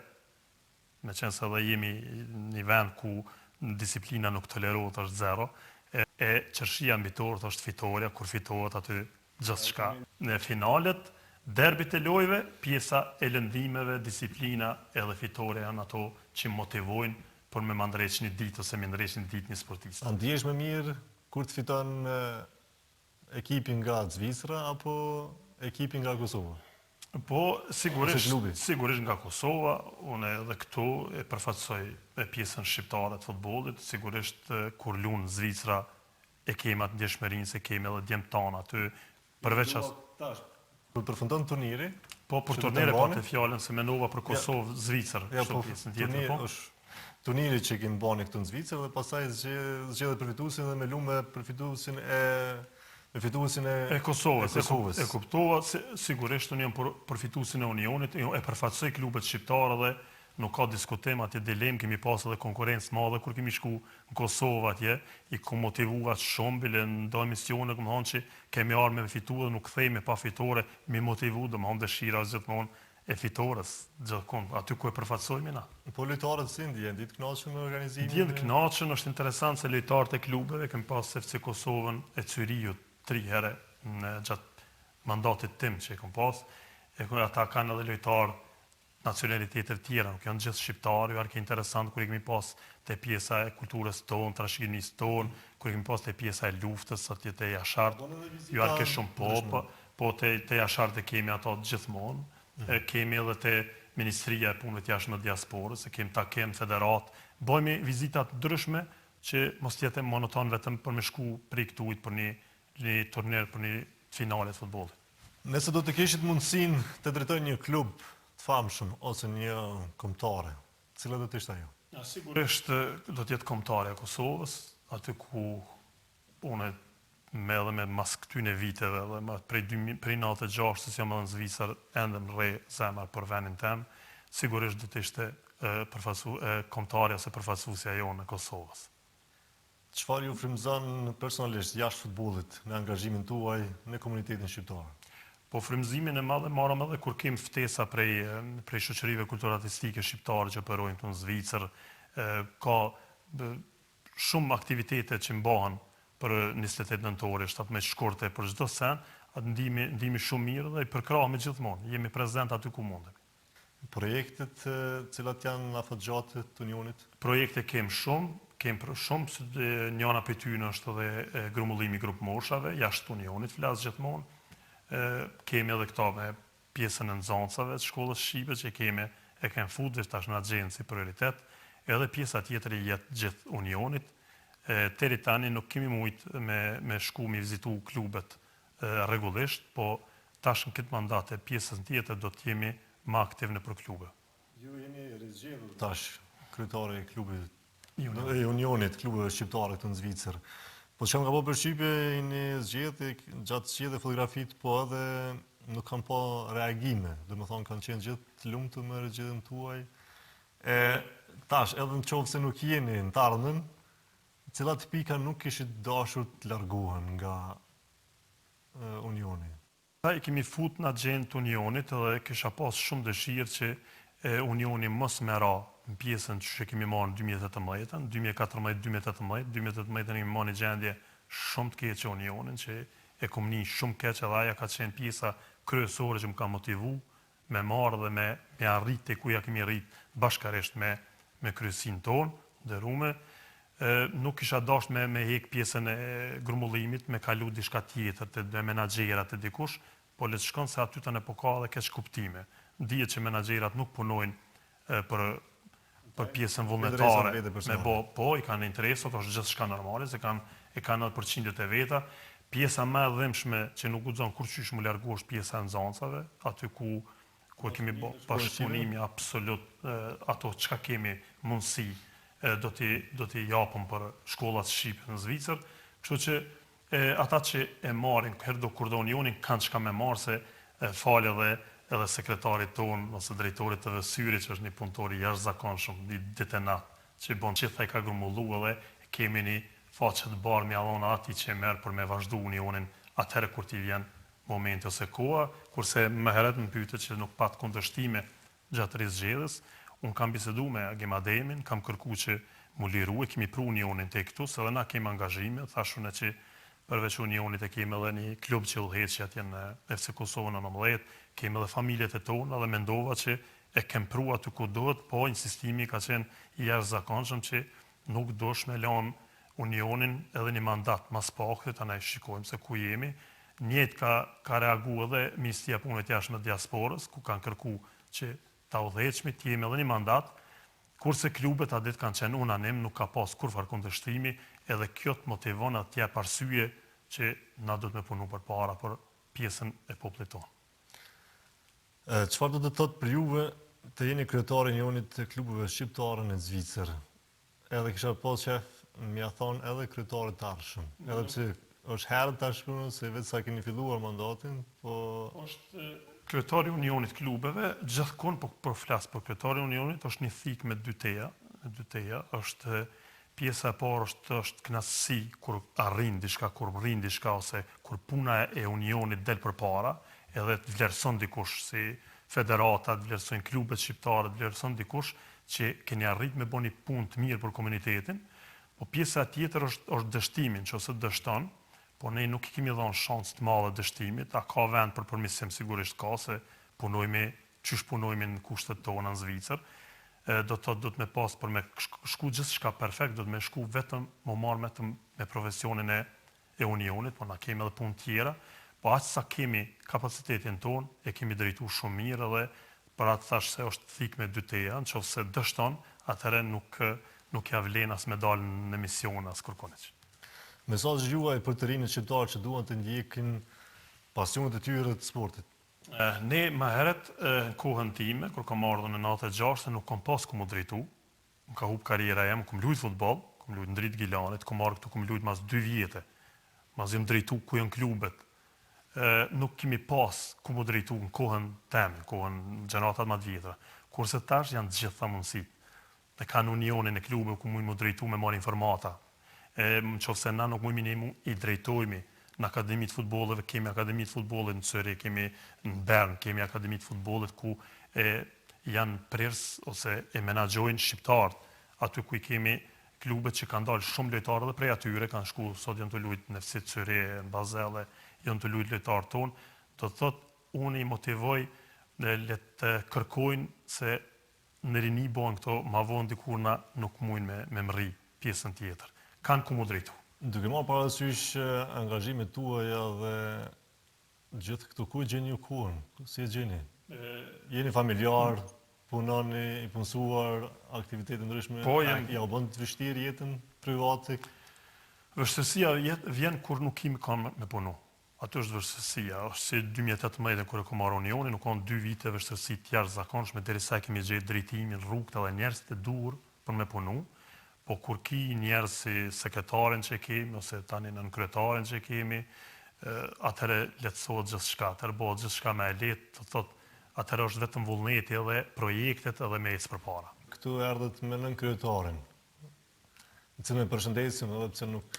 [SPEAKER 2] me qenë se edhe jemi një vend ku disiplina nuk tolerohet, është zero, e qërshia mbitorët është fitoria, kur fitohet aty gjithçka. Në finalet, derbit e lojve, pjesa e lëndimeve, disiplina edhe fitore janë ato që motivojnë për me mandreq një ditë ose me ndreq një ditë një sportist.
[SPEAKER 1] A ndihesh më mirë kur të fiton ekipin nga Zvicra apo ekipin nga Kosova?
[SPEAKER 2] Po, sigurisht nga Kosova, unë edhe këtu e përfaqësoj pjesën shqiptare të futbollit, sigurisht kur lunë Zvicra e kemi atë ndjeshmërinë se kemi edhe djemë tanë aty, përveç as...
[SPEAKER 1] Kur përfundon turniri?
[SPEAKER 2] Po, për turnire pa të fjallën se menova për Kosovë, Zvicër,
[SPEAKER 1] po,
[SPEAKER 2] pjesën tjetër, po.
[SPEAKER 1] Turniri që kemi bani këtu në Zvicër dhe pasaj zgjedhet përfituesin dhe me lumë përfituesin e
[SPEAKER 2] Kosovës. E kuptova, sigurisht unë jam përfituesin e Unionit, e përfaqësoj klubet shqiptare dhe nuk ka diskutim atje dilem, kemi pas edhe konkurencë madhe kur kemi shku në Kosovë atje, i ku motivuat shumë, bile në do emisione, këmë thonë që kemi arme me fitu dhe nuk thejme pa fitore, mi motivu dhe më thonë dëshira gjithmonë e fitores, gjithmonë, aty ku e përfaqësojmë na.
[SPEAKER 1] Po lojtarët si ndjen, ditë kënaqën me organizimin?
[SPEAKER 2] Ndjen kënaqën, është interesant se lojtarët e klubeve, kemi pas FC Kosovën e Cyriut 3 herë në gjatë mandatit tim që e kom pas, e kur ata kanë edhe lojtarë nacionalitetet tjera, nuk janë gjithë shqiptarë, ju arke interesant kur i kemi pas të pjesa e kulturës tonë, trashëgimisë tonë, kur i kemi pas të pjesa e luftës, atje të jashartë, ju arke shumë po të jashartë e kemi ato gjithmonë, kemi edhe të Ministria e Punëve të Jashtme të Diasporës, kemi takim federat, bëjmë vizitat ndryshme që mos jetë monoton vetëm për me shku prej këtu për një turnir, për një finale të futbollit.
[SPEAKER 1] Nëse do të kishit mundësin të drejtoj një klub të famshëm ose një kombëtare, cila do të ishte ajo?
[SPEAKER 2] Sigurisht do të jetë kombëtare e Kosovës, aty ku unë me mas këtyne viteve dhe prej 96 se jam edhe në Zvicër, ende më rrej zemër për venin tem, sigurisht do të ishte kombëtare ose përfaqësuesja jonë në Kosovës.
[SPEAKER 1] Çfarë ju frymëzon personalisht jashtë futbollit në angazhimin tuaj në komunitetin shqiptar?
[SPEAKER 2] Po frymëzimin e madh marrëm edhe kur kemi ftesa prej shoqërive kulturartistike shqiptare që operojnë këtu në Zvicër, ka shumë aktivitete që mbahen për 28 nëntori, 17 shkurte për çdo sen, atë ndihmi shumë mirë dhe i përkrahemi gjithmonë, jemi prezent aty ku mundemi.
[SPEAKER 1] Projektet cilat janë afatgjatë të Unionit?
[SPEAKER 2] Projekte kemi shumë, njëna për ty në është edhe grumullimi grup moshave, jashtë Unionit flasë gjithmonë. Kemi edhe këta me pjesën e nxancave të shkollës shqipe që e kemi futur tash në agjenë si prioritet, edhe pjesa tjetër i jetë gjithë Unionit. Deri tani nuk kemi mujtë me shku me vizitu klubet rregullisht, po tash në këtë mandate pjesën tjetër do të jemi më aktiv në për klube.
[SPEAKER 1] Ju jeni rizgjedhur tash kryetari i klubit e Unionit, klubeve shqiptare këtu në Zvicër. Po që nga po përshqypje i një zgjedhje, gjatë zgjedhje fotografit, po edhe nuk kanë po reagime, dhe më thonë kanë qenë gjithë lumëtu me zgjedhjen tuaj. Tash, edhe në qovë se nuk jeni në të ardhmen, cilat pika nuk kishit dashur të largohen nga Unioni?
[SPEAKER 2] Ta i kemi fut në agjenë të Unionit edhe kisha pas shumë dëshirë që Unioni mos me ra në pjesën që kemi marrë në 2018, 2014-2018 kemi marrë një gjendje shumë të keqe Unionin, që e kom një shumë keqe dhe aja ka qenë pjesa kryesore që më ka motivu me marrë dhe me arrit të kuja kemi rrit bashkarisht me kryesin tonë, dhe rume. Nuk isha dasht me hek pjesën e grumullimit, me kalu dishka tjetër të menagjerat të dikush, po le të shkon se aty të në poka dhe keq kuptime. Dihet që menagjerat nuk punojnë për pjesën vullnetare, i kanë interesat, është gjithë shka normale, se e kanë edhe përqindjet e veta. Pjesa me dhimshme që nuk u zonë kur qysh më largu është pjesa e nxancave, aty ku kemi bashkëpunimi absolut, ato qka kemi mundësi do t'i japëm për shkollat shqipe në Zvicër. Kështu që ata që e marrin herdo kur do unionin kanë çka me marrë se falë edhe sekretarit ton ose drejtorit të vësyrit që është një punëtor i jashtëzakonshëm, një detenat që bën gjithaj ka grumbullu edhe kemi një faqe të barë mjallon ati që merr për me vazhdu unionin atëherë kur t'i vjen momenti ose koha, kurse më herët më pyetët që nuk pat kundërshtime gjatë rizgjedhës, unë kam bisedu me Agim Ademin, kam kërku që mu liru, kemi pru unionin të këtu, se dhe na kemi angazhime, thashune që përveç unionit e kemi edhe një klub që ullhet që atje në FC Kosovë në 19, kemi edhe familjet e tona dhe mendova që e kem pru aty ku dohet, po insistimi ka qenë i jashtëzakonshëm që nuk dosh me lënë unionin edhe një mandat mas pakët, anaj shikojmë se ku jemi. Njët ka reagu edhe Ministria e Punëve të Jashtme të Diasporës, ku kanë kërku që ta udhëheqmi, të jemi edhe një mandat, kurse klubet a ditë kanë qenë unanim, nuk ka pas kurfar kundërshtimi, edhe kjo të motivon atë t'jep arsye që na do të me punu për para për pjesën e popullit tonë.
[SPEAKER 1] Çfarë do të thotë për juve të jeni kryetari i unionit të klubeve shqiptare në Zvicër? Edhe kisha pas qef m'ia thonë edhe kryetari të ardhshëm. Edhe pse është herë tashmë se vetë sa keni filluar mandatin, po
[SPEAKER 2] është kryetari i unionit klubeve, gjithkohon po flas për kryetari i unionit, është një thikë me dy teja, është pjesa e parë është kënaqësi kur arrin diçka, kur rrin diçka ose kur puna e unionit del përpara, edhe të vlerëson dikush si federata, të vlerësojnë klubet shqiptare, të vlerëson dikush që keni arrit me bëni punë të mirë për komunitetin, po pjesa tjetër është dështimin, që ose dështon, po ne nuk i kemi dhënë shans të madhe dështimit, a ka vend për përmirësim sigurisht ka, se qysh punojmë në kushtet tona në Zvicër, do të me pas për me shku gjithçka perfekt, do të me shku vetëm më marrë vetëm me profesionin e unionit, po na kemi edhe punë tjera, po aq sa kemi kapacitetin ton, e kemi drejtu shumë mirë edhe për atë thash se është thikë me dy teja, nëse dështon, atëherë nuk ja vlen as me dalë në emision as kërkonet.
[SPEAKER 1] mesazhi juaj për të rinjët shqiptarë që duan të ndjekin pasionet e tyre të sportit.
[SPEAKER 2] Ne më herët në kohën time, kur kam ardhur në 96, nuk kam pas ku mu drejtu. Më ka hub karriera jam, kam luajt futboll, kam luajt në dritë Gilanit, kam marrë këtu, kam luajt mas 2 vjete. Mas jam drejtu ku janë klubet. Nuk kemi pas ku mu drejtu në kohën temë, në kohën gjenatat më të vjetra. Kurse tash janë të gjitha mundësit. Ne kanë unionin e klube ku mu drejtu me marrë informata. Nëse na nuk mujmë i drejtojmë në akademitë futbollet, kemi akademitë futbollit në Zëri, kemi në Bern, kemi akademitë futbollit ku janë prers ose e menaxhojnë shqiptarët, aty ku i kemi klubet që kanë dalë shumë lojtarë dhe prej atyre kanë shku, sot janë të luajt në FC Zëri, në Basel, janë të luajt lojtarë tonë, do të thotë unë i motivoj le të kërkojnë se në rini bojnë këto ma vonë dikur na nuk mujnë me mri pjesën tjetër. Kanë ku mu drejtu.
[SPEAKER 1] Duke marrë parasysh angazhimet tuaja dhe gjithë këto, ku gjeni ju kohën? Si e gjeni? Jeni familjar, punoni, i punësuar, aktivitete ndryshme, ja u bën të vështirë jetën private?
[SPEAKER 2] Vështërsia vjen kur nuk kemi kanë me punu. Atë është vështërsia, është si 2018 kur e kom marrë unionin, nuk kanë 2 vite vështërsi të jashtëzakonshme derisa kemi gjetë drejtimin, rrugët edhe njerëz të dur për me punu. Po kur ki njerëz si sekretarin që kemi, ose tani nën kryetarin që kemi, atëherë lehtësohet gjithçka, atëherë bëhet gjithçka më e lehtë, do thotë, atëherë është vetëm vullneti edhe projektet edhe me ecë përpara.
[SPEAKER 1] Këtu erdhët me nën kryetarin. Në cilën e përshëndesim edhe pse nuk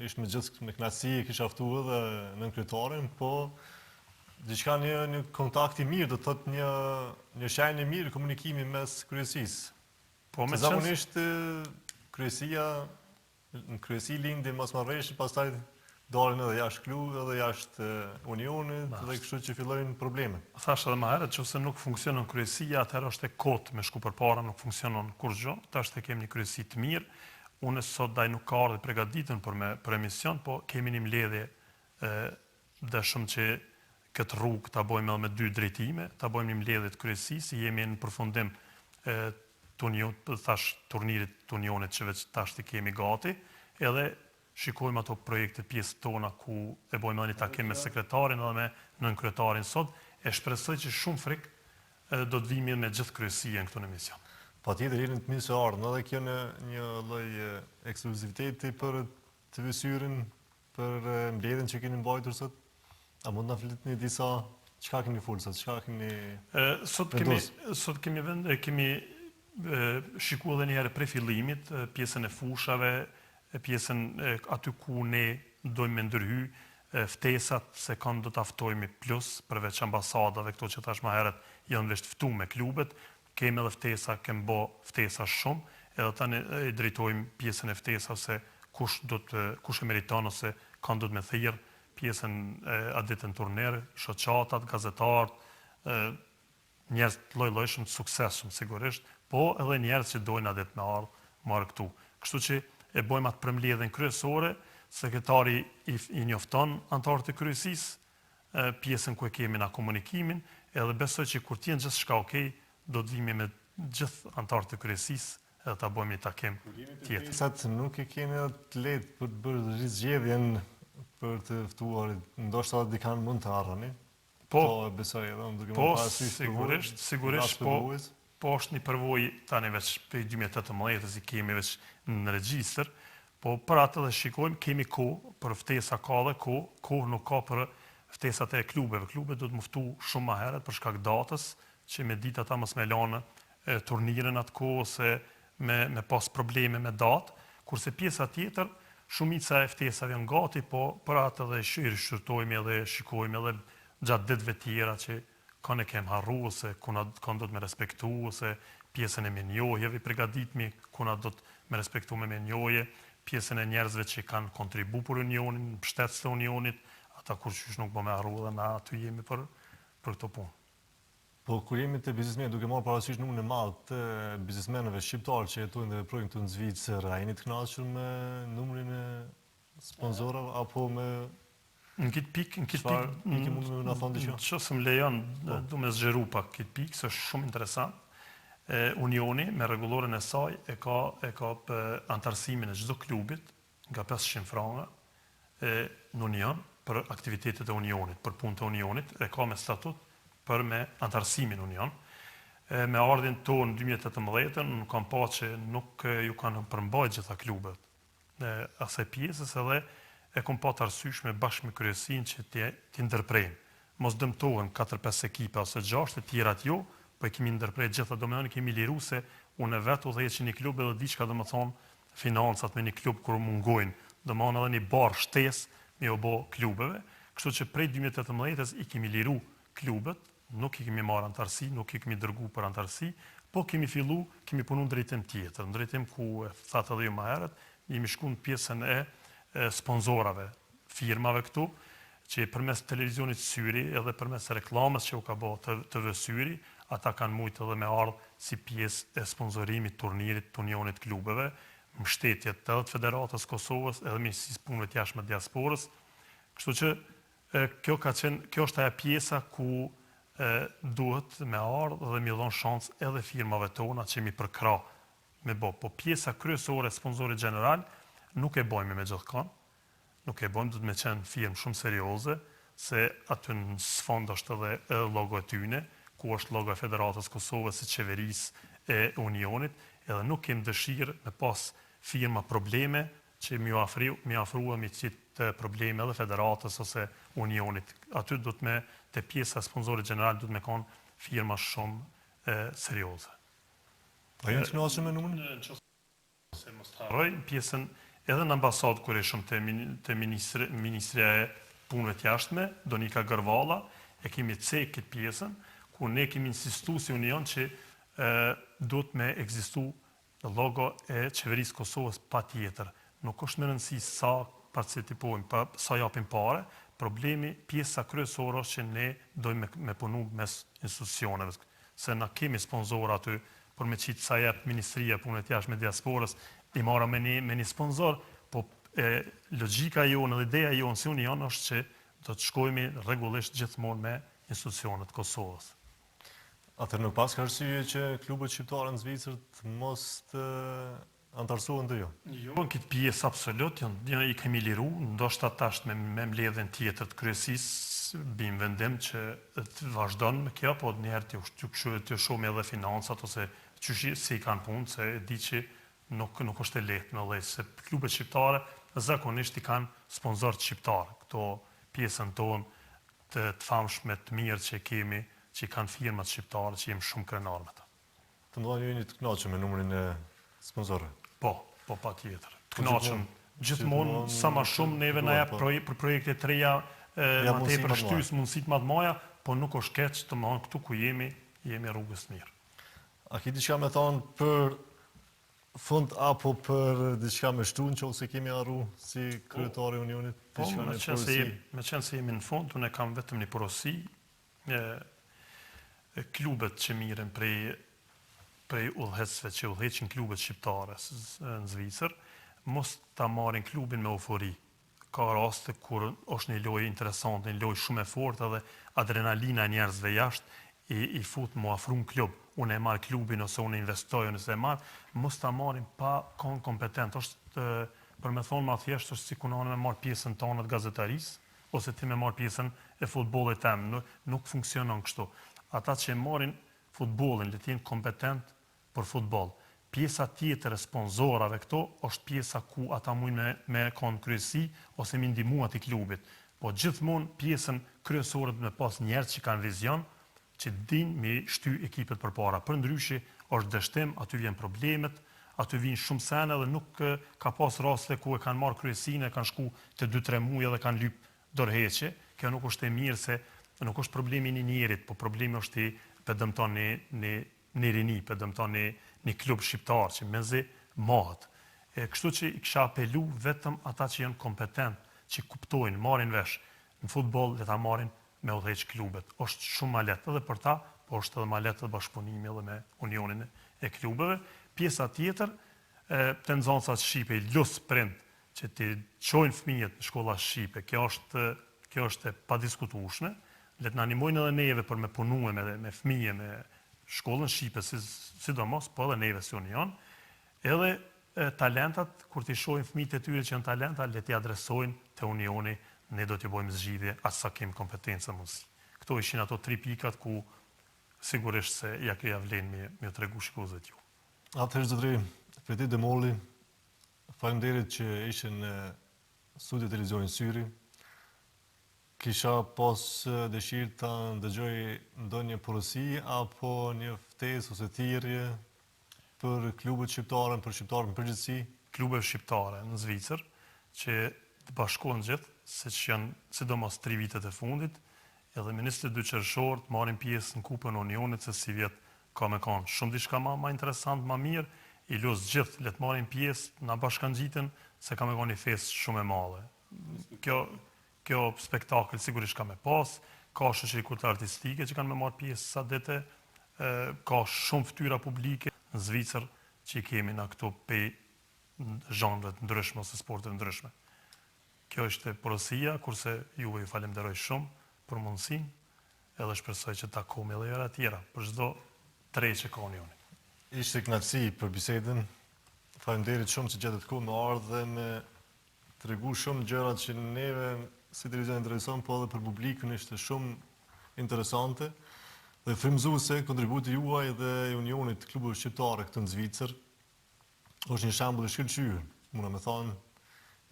[SPEAKER 1] ishte me gjithë me kënaqësi e kisha ftuar edhe nën kryetarin, po diçka një kontakt i mirë, do thotë një shenjë e mirë komunikimi mes kryesisë.
[SPEAKER 2] Po me
[SPEAKER 1] zakonisht në kryesi lindin mosmarrëveshje, pastaj dalin edhe jashtë klubit, edhe jashtë unionit, dhe kështu që fillojnë probleme.
[SPEAKER 2] Thash edhe më herët, nëse nuk funksionon kryesia, atëherë është e kotë me shku përpara, nuk funksionon kurrë. Tash kemi një kryesi të mirë. Unë sot nuk ka ardhur përgatitën për emision, po kemi një mbledhje dëshëm që këtë rrugë ta bëjmë edhe me 2 drejtime, ta bëjmë një mbledhje të kryesisë, jemi në përfundim turnirit të unionit që veç tash të kemi gati, edhe shikojmë ato projekte pjesë tona ku e bojmë edhe një takim me sekretarin edhe me nënkryetarin sot, e shpresoj që shumë frikë do të vijmë me gjithë kryesia në këtë emision.
[SPEAKER 1] Patjetër jeni të mirë se ardhën, edhe kjo një lloj ekskluziviteti për të vësyrin për mbledhjen që keni mbajtur sot. A mund na fletni disa çka keni folur sot, çka keni
[SPEAKER 2] Sot kemi shikuar edhe një herë prej fillimit pjesën e fushave, pjesën aty ku ne dojmë me ndërhy ftesat se kanë do të aftojmë plus përveç ambasadave këto që tash më herët janë vesh ftuar me klubet, kemi edhe kemi bë ftesa shumë, edhe tani i drejtojmë pjesën e ftesave se kush e meriton ose kanë do të me thirr pjesën atë ditën turner, shoqatat, gazetarët, njerëz të lloj-llojshëm të suksesshëm sigurisht, po edhe njerëz që dojnë atë ditë me marr këtu. Kështu që e bëjmë atë premledhjen kryesore, sekretari i njofton anëtarët e kryesisë, pjesën ku e kemi na komunikimin, edhe besoj që kur t'jen gjithçka okay, do të vimi me gjithë anëtarët e kryesisë edhe ta bëjmë një takim tjetër.
[SPEAKER 1] Sa nuk e keni të lehtë për të bërë rizgjedhjen për të ftuar, ndoshta dikan mund të harroni. Po, besoj edhe unë duke më parasysh
[SPEAKER 2] sigurisht po është një përvojë tani veç për 2018 i kemi veç në regjistër, po për atë dhe shikojmë kemi kohë për ftesa ka dhe kohë nuk ka për ftesat e klubeve. Klubet do të muftu shumë më herët për shkak datës, që me ditë ata mos me lanë turnirin atë kohë ose me pas probleme me datë, kurse pjesa tjetër shumica e ftesave janë gati, po për atë dhe shqyrtojmë edhe shikojmë edhe gjatë ditëve tjera që kanë e kem harru, ose kuna do të me respektu, ose pjesën e menjojeve i përgatitmi, kuna do të me respektu me menjoje, pjesën e njerëzve që kanë kontribu për unionin, mbështetës të unionit, ata kur qysh nuk po me harru dhe na aty jemi për këto punë.
[SPEAKER 1] Po kur jemi të biznesmen, duke marrë parasysh numrin e madh të biznesmenëve shqiptarë që jetojnë dhe veprojnë këtu në Zvicër, a jeni të kënaqur me numrin e sponsorëve apo me
[SPEAKER 2] Në këtë pikë,
[SPEAKER 1] nëse
[SPEAKER 2] më lejon, du me zgjeru pak këtë pikë, se është shumë interesant. Unioni, me rregulloren e saj, e ka për antarësimin e çdo klubit, nga 500 franga, në union, për aktivitetet e unionit, për punë të unionit, e ka me statut për me antarësimin union. Me ardhin tonë 2018, nuk kam pa që nuk ju kanë përmbajt gjitha klubet asaj pjesës edhe e kom pa të arsysh me bashkë me kryesin që t'i ndërprejnë. Mos dëmtohen 4-5 ekipe ose 6, e tjerat jo, po e kemi ndërprejt gjitha, do me nënë kemi liru se unë e vetë u dhe që një klub edhe di qka do me thonë financat me një klub kërë mungojnë, do me nënë edhe një barë shtes me o bo klubeve, kështu që prej 2018 i kemi liru klubet, nuk i kemi marë antarësi, nuk i kemi dërgu për antarësi, po kemi fillu, kemi punu në drejtim tjetër, në drejtim ku e thatë edhe ju ma herët, jemi shku në pjesën e sponsorave, firmave këtu, që përmes televizionit syri edhe përmes reklamës që u ka bo të vësyri, ata kanë mujtë edhe me ardhë si pjesë e sponsorimit turnirit të unionit klubeve, mbështetjet edhe të Federatës Kosovës edhe Ministrisë Punëve të Jashtme të Diasporës. Kështu që kjo është ajo pjesa ku duhet me ardhë dhe mi dhon shansë edhe firmave tona që mi përkra me bo. Po pjesa kryesore e sponsorit general nuk e bojmë me gjithë kanë, nuk e bojmë, du të me qenë firmë shumë serioze, se aty në sfond është edhe logo e tyne, ku është logo e Federatës Kosovës, e qeverisë e unionit, edhe nuk kem dëshirë me pas firma probleme që mi afrua mi qitë probleme edhe Federatës ose unionit. Aty du të me, të pjesa sponsorit general, du të me konë firma shumë serioze.
[SPEAKER 1] A jenë të knasë me numën?
[SPEAKER 2] Se mos të harroj, pjesën edhe në ambasadë kër e shumë të Ministria e Punëve të Jashtme, Donika Gërvala, e kemi cekë këtë pjesën, ku ne kemi insistu si union që duhet me egzistu logo e qeverisë Kosovës pa tjetër. Nuk është në rëndësi sa participojmë, sa japim pare, problemi, pjesa kryesore është që ne dojmë me punu mes institucioneve, se na kemi sponsor aty, për me qitë sa jep Ministria e Punëve të Jashtme të Diasporës, i mara me një sponsor, po logjika jonë dhe ideja jonë si union është që do të shkojmë rregullisht gjithmonë me institucionet Kosovës.
[SPEAKER 1] Atër nuk pas ka arsye që klubet shqiptare në Zvicër të mos të antarësohen të jo?
[SPEAKER 2] Jo, në këtë pjesë absolut, i kemi liru, ndoshta tash me mbledhjen tjetër të kryesisë, bim vendim që të vazhdon me kjo, po njerë të shumë edhe financat, ose që si i kanë punë, se di që nuk është e lehtë me lejtë, se klubet shqiptare zakonisht i kanë sponsorët shqiptarë, këto pjesën tonë të famshme të mirë që kemi, që kanë firmat shqiptare, që jemi shumë krenar me ta.
[SPEAKER 1] Të mëdha jeni të kënaqur me numrin e sponsorëve.
[SPEAKER 2] Po, patjetër. Të kënaqem gjithmonë sa më shumë neve na jap për projekte të reja, më tepër shtys mundësitë më të mëdha, po nuk është keq të mëon këtu ku jemi rrugës mirë.
[SPEAKER 1] A ki diçka me thonë për fund apo për diçka me shtu nëse kemi arru si kryetari i Unionit?
[SPEAKER 2] Po, me qenë se jemi në fund, unë kam vetëm një porosi, klubet që miren prej udhëhecësve që udhëheqin klubet shqiptare në Zvicër, mos ta marrin klubin me eufori. Ka raste kur është një lojë interesante, një lojë shumë e fortë dhe adrenalina e njerëzve jashtë i fut mu afru në klub. Unë e marr klubin ose unë investoj nëse e marr, mos ta marrin pa kon kompetent. Është për me thonë ma thjesht është si kunane me marr pjesën tonë të gazetarisë ose ti me marr pjesën e futbollit tem. Nuk funksionon kështu. Ata që marrin futbollin le të jenë kompetent për futboll. Pjesa tjetër e sponsorave këto është pjesa ku ata mujnë me konë kryesi ose mi ndihmu atij klubit. Po gjithmonë pjesën kryesore me pas njerëz që kanë vizion, që din me shty ekipet përpara. Përndryshe është dështim, aty vjen problemet, aty vijnë shumë sene dhe nuk ka pas raste ku e kanë marrë kryesinë, kanë shku të 2-3 muaj dhe kanë lyp dorëheqje. Kjo nuk është e mirë se nuk është problemi i njerit, po problemi është i dëmton një rini, dëmton një klub shqiptar që mezi mohet. Kështu që i kisha apelu vetëm ata që janë kompetent, që kuptojnë, marrin vesh në futboll dhe ta marrin me udhëheq klubet. Është shumë ma lehtë edhe për ta, po është edhe ma lehtë edhe bashkëpunimi edhe me Unionin e klubeve. Pjesa tjetër, të nxënësat shqipe, lus prind që ti çojnë fëmijët në shkolla shqipe, kjo është e padiskutueshme. Le të na animojnë edhe neve për me punue me fëmijë, me shkollën shqipe, sidomos, po edhe neve si Union. Edhe talentat, kur t'i shohin fëmijët e tyre që janë talenta, le t'i adresojnë te Unioni, ne do t'i bëjmë zgjidhje aq sa kemi kompetencë mundsi. Këto ishin ato 3 pikat ku sigurisht se ja vlen me tregu shikuesve t'ju.
[SPEAKER 1] Atëherë zotëri Fredit Demolli, faleminderit që ishin në studio televizionit Syri. Kisha pas dëshirë të ndëgjoj ndonjë porosi apo një ftesë ose thirrje për klubet shqiptare, për shqiptarët në përgjithësi?
[SPEAKER 2] Klubet shqiptare në Zvicër që të bashkohen gjithë, se që janë sidomos 3 vitet e fundit, edhe me 22 qershor të marrin pjesë në Kupën e Unionit, se si vjet ka me kanë shumë diçka ma interesant, ma mirë, i los gjithë le të marrin pjesë, na bashkangjiten, se ka me kanë një festë shumë e madhe. Kjo spektakël sigurisht ka me pas, ka shoqëri kulturore artistike që kanë me marrë pjesë sa dete, ka shumë fytyra publike në Zvicër që i kemi na këto pe zhanret ndryshme ose sporte ndryshme. Kjo është porosia, kurse juve ju falenderoj shumë për mundësinë, edhe shpresoj që takojmë edhe herë tjera për çdo tre që ka Unioni.
[SPEAKER 1] Ishte kënaqësi për bisedën. Faleminderit shumë që gjetët kohë me ardhë dhe me tregu shumë gjërat që neve si televizion intereson, po edhe për publikun ishte shumë interesante dhe frymëzuese. Kontributi juaj dhe i Unionit klubeve shqiptare këtu në Zvicër është një shembull i shkëlqyer, mund me thonë,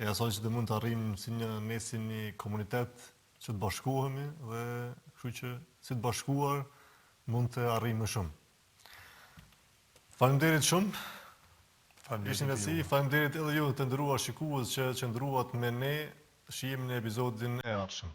[SPEAKER 1] e asaj që të mund të arrijmë si një komunitet që të bashkohemi dhe kështu që si të bashkuar mund të arrijmë më shumë. Faleminderit shumë. Ishte kënaqësi, faleminderit edhe ju të nderuar shikues që qëndruat me ne, shihemi në episodin e ardhshëm.